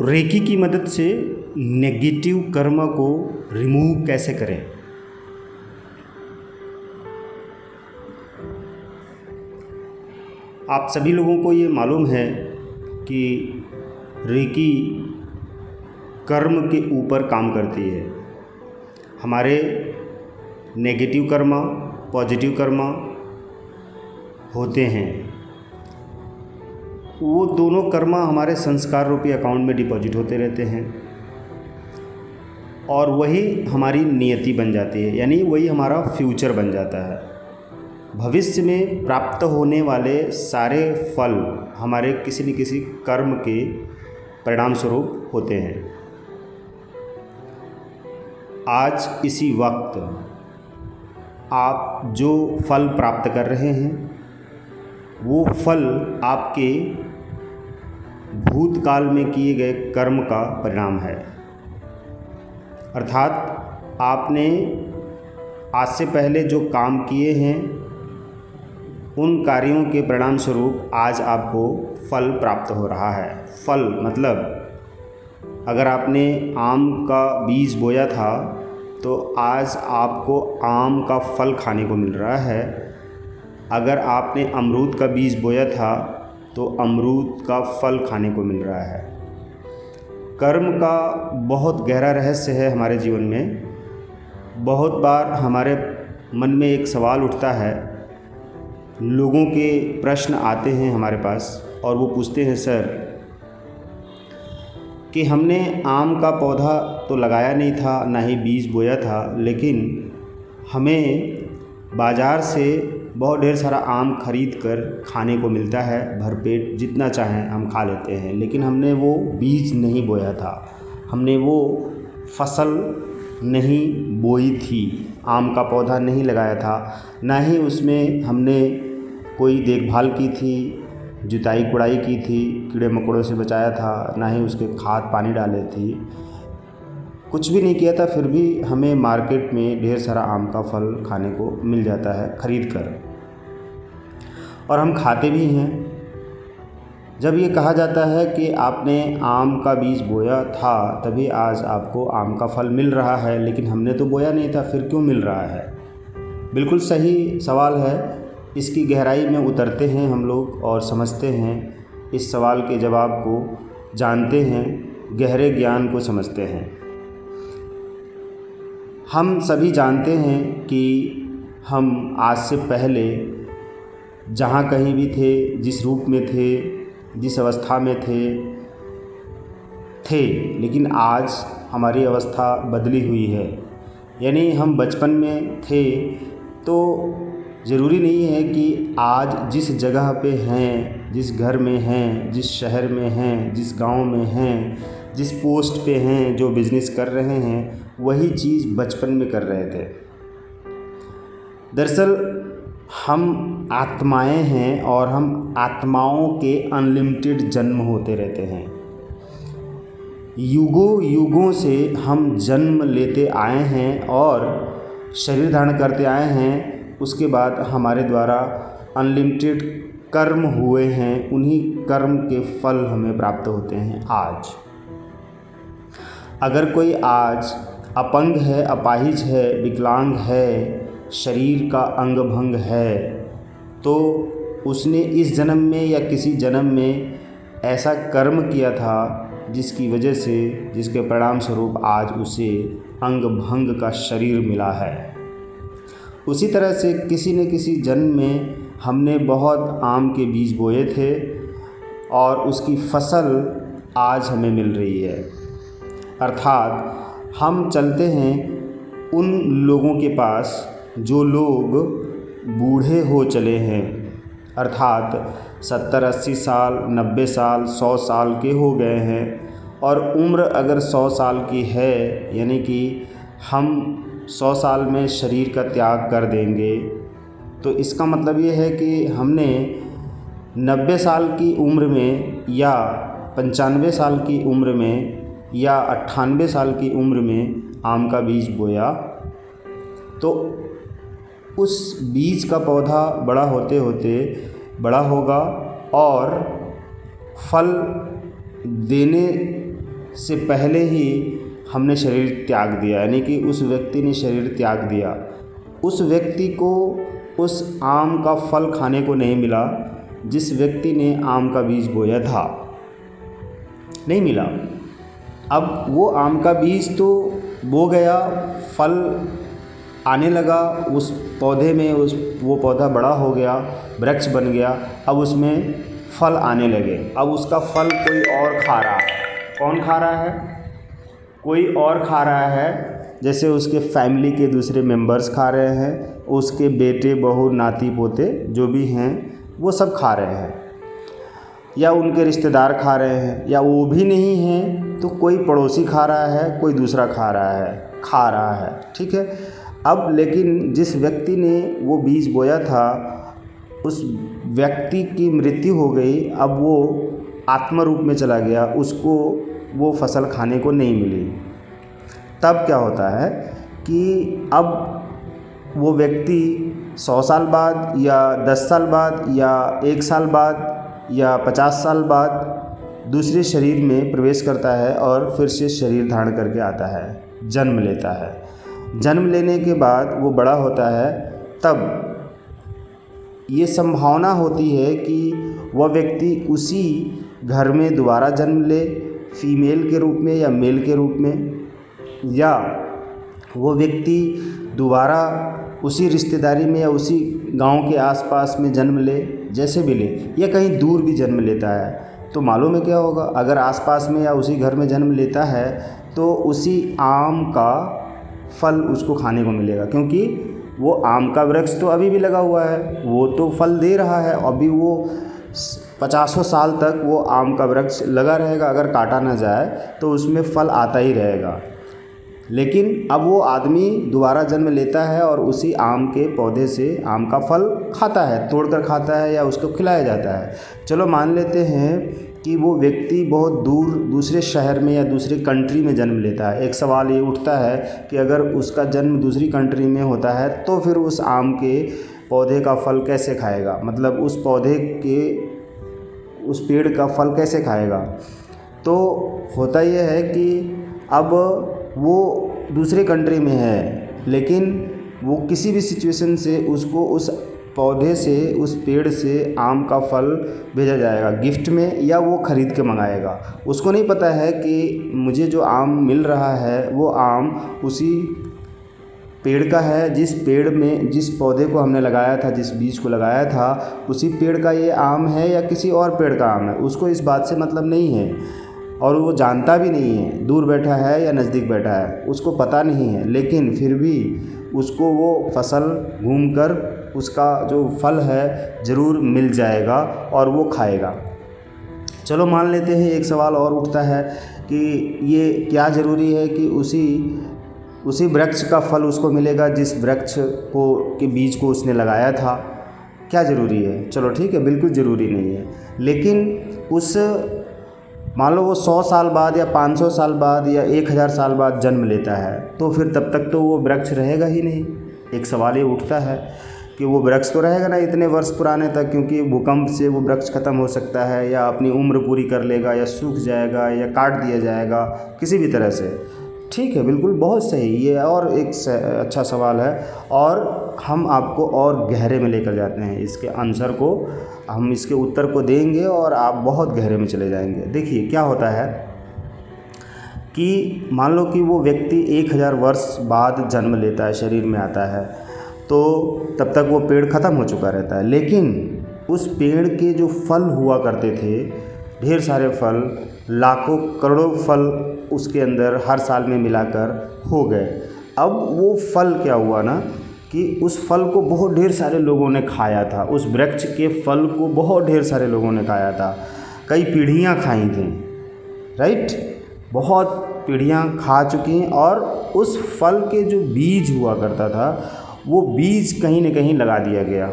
Recce की मदद से नेगेटिव कर्म को रिमूव कैसे करें। आप सभी लोगों को ये मालूम है कि रेकी कर्म के ऊपर काम करती है। हमारे नेगेटिव कर्म, पॉजिटिव कर्म होते हैं, वो दोनों कर्म हमारे संस्कार रूपी अकाउंट में डिपॉजिट होते रहते हैं और वही हमारी नियति बन जाती है, यानी वही हमारा फ्यूचर बन जाता है। भविष्य में प्राप्त होने वाले सारे फल हमारे किसी न किसी कर्म के परिणाम स्वरूप होते हैं। आज इसी वक्त आप जो फल प्राप्त कर रहे हैं वो फल आपके भूतकाल में किए गए कर्म का परिणाम है। अर्थात आपने आज से पहले जो काम किए हैं उन कार्यों के परिणाम स्वरूप आज आपको फल प्राप्त हो रहा है। फल मतलब अगर आपने आम का बीज बोया था तो आज आपको आम का फल खाने को मिल रहा है। अगर आपने अमरूद का बीज बोया था तो अमरूद का फल खाने को मिल रहा है। कर्म का बहुत गहरा रहस्य है हमारे जीवन में। बहुत बार हमारे मन में एक सवाल उठता है, लोगों के प्रश्न आते हैं हमारे पास और वो पूछते हैं, सर कि हमने आम का पौधा तो लगाया नहीं था, ना ही बीज बोया था, लेकिन हमें बाज़ार से बहुत ढेर सारा आम खरीद कर खाने को मिलता है, भरपेट जितना चाहें हम खा लेते हैं, लेकिन हमने वो बीज नहीं बोया था, हमने वो फसल नहीं बोई थी, आम का पौधा नहीं लगाया था, ना ही उसमें हमने कोई देखभाल की थी, जुताई कुड़ाई की थी, कीड़े मकोड़ों से बचाया था, ना ही उसके खाद पानी डाले थी, कुछ भी नहीं किया था, फिर भी हमें मार्केट में ढेर सारा आम का फल खाने को मिल जाता है खरीद कर, और हम खाते भी हैं। जब ये कहा जाता है कि आपने आम का बीज बोया था तभी आज आपको आम का फल मिल रहा है, लेकिन हमने तो बोया नहीं था, फिर क्यों मिल रहा है? बिल्कुल सही सवाल है। इसकी गहराई में उतरते हैं हम लोग और समझते हैं, इस सवाल के जवाब को जानते हैं, गहरे ज्ञान को समझते हैं। हम सभी जानते हैं कि हम आज से पहले जहाँ कहीं भी थे, जिस रूप में थे, जिस अवस्था में थे, लेकिन आज हमारी अवस्था बदली हुई है। यानी हम बचपन में थे तो ज़रूरी नहीं है कि आज जिस जगह पे हैं, जिस घर में हैं, जिस शहर में हैं, जिस गांव में हैं, जिस पोस्ट पे हैं, जो बिज़नेस कर रहे हैं, वही चीज़ बचपन में कर रहे थे। दरअसल हम आत्माएं हैं और हम आत्माओं के अनलिमिटेड जन्म होते रहते हैं। युगों युगों से हम जन्म लेते आए हैं और शरीर धारण करते आए हैं। उसके बाद हमारे द्वारा अनलिमिटेड कर्म हुए हैं, उन्हीं कर्म के फल हमें प्राप्त होते हैं। आज अगर कोई आज अपंग है, अपाहिज है, विकलांग है, शरीर का अंग भंग है, तो उसने इस जन्म में या किसी जन्म में ऐसा कर्म किया था जिसकी वजह से, जिसके परिणाम स्वरूप आज उसे अंग भंग का शरीर मिला है। उसी तरह से किसी न किसी जन्म में हमने बहुत आम के बीज बोए थे और उसकी फसल आज हमें मिल रही है। अर्थात हम चलते हैं उन लोगों के पास जो लोग बूढ़े हो चले हैं, अर्थात 70-80 साल, 90 साल, 100 साल के हो गए हैं, और उम्र अगर 100 साल की है, यानी कि हम 100 साल में शरीर का त्याग कर देंगे, तो इसका मतलब ये है कि हमने 90 साल की उम्र में या 95 साल की उम्र में या 98 साल की उम्र में आम का बीज बोया, तो उस बीज का पौधा बड़ा होते होते बड़ा होगा और फल देने से पहले ही हमने शरीर त्याग दिया, यानी कि उस व्यक्ति ने शरीर त्याग दिया, उस व्यक्ति को उस आम का फल खाने को नहीं मिला जिस व्यक्ति ने आम का बीज बोया था, नहीं मिला। अब वो आम का बीज तो बो गया, फल आने लगा उस पौधे में, वो पौधा बड़ा हो गया, वृक्ष बन गया, अब उसमें फल आने लगे। अब उसका फल कोई और खा रहा है। कौन खा रहा है? कोई और खा रहा है। जैसे उसके फैमिली के दूसरे मेंबर्स खा रहे हैं, उसके बेटे बहू नाती पोते जो भी हैं वो सब खा रहे हैं, या उनके रिश्तेदार खा रहे हैं, या वो भी नहीं हैं तो कोई पड़ोसी खा रहा है, कोई दूसरा खा रहा है, ठीक है। अब लेकिन जिस व्यक्ति ने वो बीज बोया था उस व्यक्ति की मृत्यु हो गई, अब वो आत्मा रूप में चला गया, उसको वो फसल खाने को नहीं मिली। तब क्या होता है कि अब वो व्यक्ति 100 साल बाद या 10 साल बाद या 1 साल बाद या 50 साल बाद दूसरे शरीर में प्रवेश करता है और फिर से शरीर धारण करके आता है, जन्म लेता है। जन्म लेने के बाद वो बड़ा होता है, तब ये संभावना होती है कि वह व्यक्ति उसी घर में दोबारा जन्म ले, फीमेल के रूप में या मेल के रूप में, या वो व्यक्ति दोबारा उसी रिश्तेदारी में या उसी गांव के आसपास में जन्म ले, जैसे भी ले, या कहीं दूर भी जन्म लेता है। तो मालूम है क्या होगा? अगर आसपास में या उसी घर में जन्म लेता है तो उसी आम का फल उसको खाने को मिलेगा, क्योंकि वो आम का वृक्ष तो अभी भी लगा हुआ है, वो तो फल दे रहा है। अभी वो 50 साल तक वो आम का वृक्ष लगा रहेगा, अगर काटा ना जाए तो उसमें फल आता ही रहेगा। लेकिन अब वो आदमी दोबारा जन्म लेता है और उसी आम के पौधे से आम का फल खाता है, तोड़कर खाता है या उसको खिलाया जाता है। चलो मान लेते हैं कि वो व्यक्ति बहुत दूर दूसरे शहर में या दूसरे कंट्री में जन्म लेता है। एक सवाल ये उठता है कि अगर उसका जन्म दूसरी कंट्री में होता है तो फिर उस आम के पौधे का फल कैसे खाएगा? मतलब उस पौधे के, उस पेड़ का फल कैसे खाएगा? तो होता यह है कि अब वो दूसरे कंट्री में है, लेकिन वो किसी भी सिचुएशन से उसको उस पौधे से, उस पेड़ से आम का फल भेजा जाएगा गिफ्ट में, या वो ख़रीद के मंगाएगा। उसको नहीं पता है कि मुझे जो आम मिल रहा है वो आम उसी पेड़ का है, जिस पेड़ में, जिस पौधे को हमने लगाया था, जिस बीज को लगाया था, उसी पेड़ का ये आम है या किसी और पेड़ का आम है। उसको इस बात से मतलब नहीं है, और वो जानता भी नहीं है दूर बैठा है या नज़दीक बैठा है, उसको पता नहीं है। लेकिन फिर भी उसको वो फसल घूमकर उसका जो फल है ज़रूर मिल जाएगा और वो खाएगा। चलो मान लेते हैं एक सवाल और उठता है कि ये क्या ज़रूरी है कि उसी वृक्ष का फल उसको मिलेगा जिस वृक्ष को के बीज को उसने लगाया था? क्या ज़रूरी है? चलो ठीक है, बिल्कुल ज़रूरी नहीं है। लेकिन उस, मान लो वो 100 साल बाद या 500 साल बाद या 1000 साल बाद जन्म लेता है, तो फिर तब तक तो वो वृक्ष रहेगा ही नहीं। एक सवाल ये उठता है कि वो वृक्ष तो रहेगा ना इतने वर्ष पुराने तक, क्योंकि भूकंप से वो वृक्ष ख़त्म हो सकता है, या अपनी उम्र पूरी कर लेगा, या सूख जाएगा, या काट दिया जाएगा किसी भी तरह से। ठीक है, बिल्कुल बहुत सही। ये और एक अच्छा सवाल है, और हम आपको और गहरे में लेकर जाते हैं इसके आंसर को, हम इसके उत्तर को देंगे और आप बहुत गहरे में चले जाएंगे। देखिए क्या होता है कि मान लो कि वो व्यक्ति 1000 वर्ष बाद जन्म लेता है, शरीर में आता है, तो तब तक वो पेड़ ख़त्म हो चुका रहता है। लेकिन उस पेड़ के जो फल हुआ करते थे, ढेर सारे फल, लाखों करोड़ों फल उसके अंदर हर साल में मिलाकर हो गए। अब वो फल क्या हुआ ना कि उस फल को बहुत ढेर सारे लोगों ने खाया था, उस वृक्ष के फल को बहुत ढेर सारे लोगों ने खाया था, कई पीढ़ियाँ खाई थी, राइट, बहुत पीढ़ियाँ खा चुकी हैं। और उस फल के जो बीज हुआ करता था वो बीज कहीं न कहीं लगा दिया गया,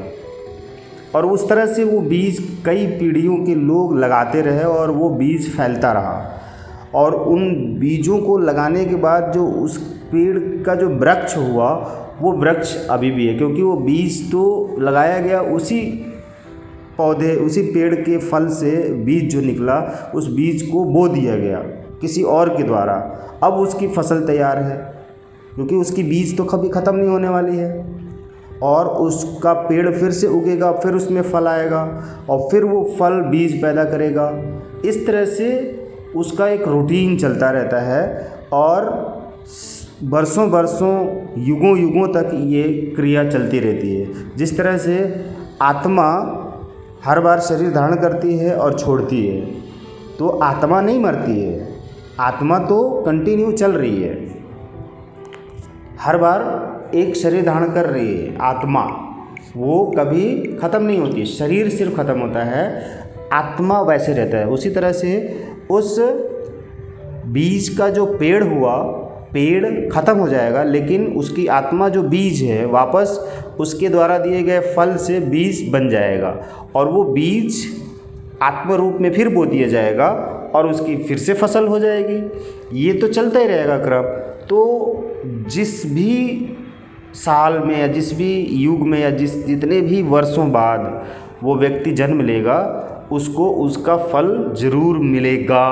और उस तरह से वो बीज कई पीढ़ियों के लोग लगाते रहे और वो बीज फैलता रहा। और उन बीजों को लगाने के बाद जो उस पेड़ का जो वृक्ष हुआ वो वृक्ष अभी भी है, क्योंकि वो बीज तो लगाया गया उसी पौधे, उसी पेड़ के फल से बीज जो निकला उस बीज को बो दिया गया, किसी और के द्वारा, अब उसकी फसल तैयार है, क्योंकि उसकी बीज तो कभी ख़त्म नहीं होने वाली है, और उसका पेड़ फिर से उगेगा, फिर उसमें फल आएगा, और फिर वो फल बीज पैदा करेगा। इस तरह से उसका एक रूटीन चलता रहता है, और बरसों बरसों युगों युगों तक ये क्रिया चलती रहती है। जिस तरह से आत्मा हर बार शरीर धारण करती है और छोड़ती है, तो आत्मा नहीं मरती है, आत्मा तो कंटिन्यू चल रही है, हर बार एक शरीर धारण कर रही है आत्मा, वो कभी ख़त्म नहीं होती। शरीर सिर्फ ख़त्म होता है, आत्मा वैसे रहता है। उसी तरह से उस बीज का जो पेड़ हुआ, पेड़ ख़त्म हो जाएगा, लेकिन उसकी आत्मा जो बीज है वापस उसके द्वारा दिए गए फल से बीज बन जाएगा, और वो बीज आत्म रूप में फिर बो दिया जाएगा, और उसकी फिर से फसल हो जाएगी। ये तो चलता ही रहेगा क्रम। तो जिस भी साल में या जिस भी युग में या जितने भी वर्षों बाद वो व्यक्ति जन्म लेगा, उसको उसका फल ज़रूर मिलेगा।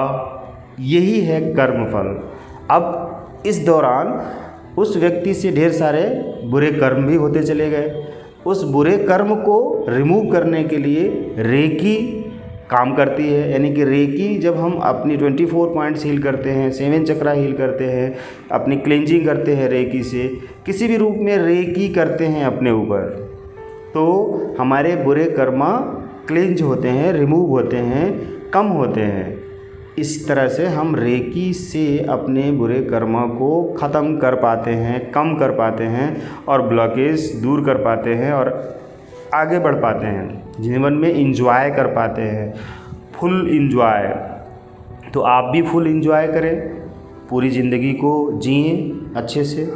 यही है कर्म फल। अब इस दौरान उस व्यक्ति से ढेर सारे बुरे कर्म भी होते चले गए। उस बुरे कर्म को रिमूव करने के लिए रेकी काम करती है। यानी कि रेकी जब हम अपनी 24 पॉइंट्स हील करते हैं, 7 चक्रा हील करते हैं, अपनी क्लेंजिंग करते हैं रेकी से, किसी भी रूप में रेकी करते हैं अपने ऊपर, तो हमारे बुरे कर्मा क्लेंज होते हैं, रिमूव होते हैं, कम होते हैं। इस तरह से हम रेकी से अपने बुरे कर्मा को ख़त्म कर पाते हैं, कम कर पाते हैं, और ब्लॉकेज दूर कर पाते हैं, और आगे बढ़ पाते हैं, जीवन में इंजॉय कर पाते हैं, फुल इंजॉय। तो आप भी फुल इंजॉय करें, पूरी ज़िंदगी को जिएं अच्छे से।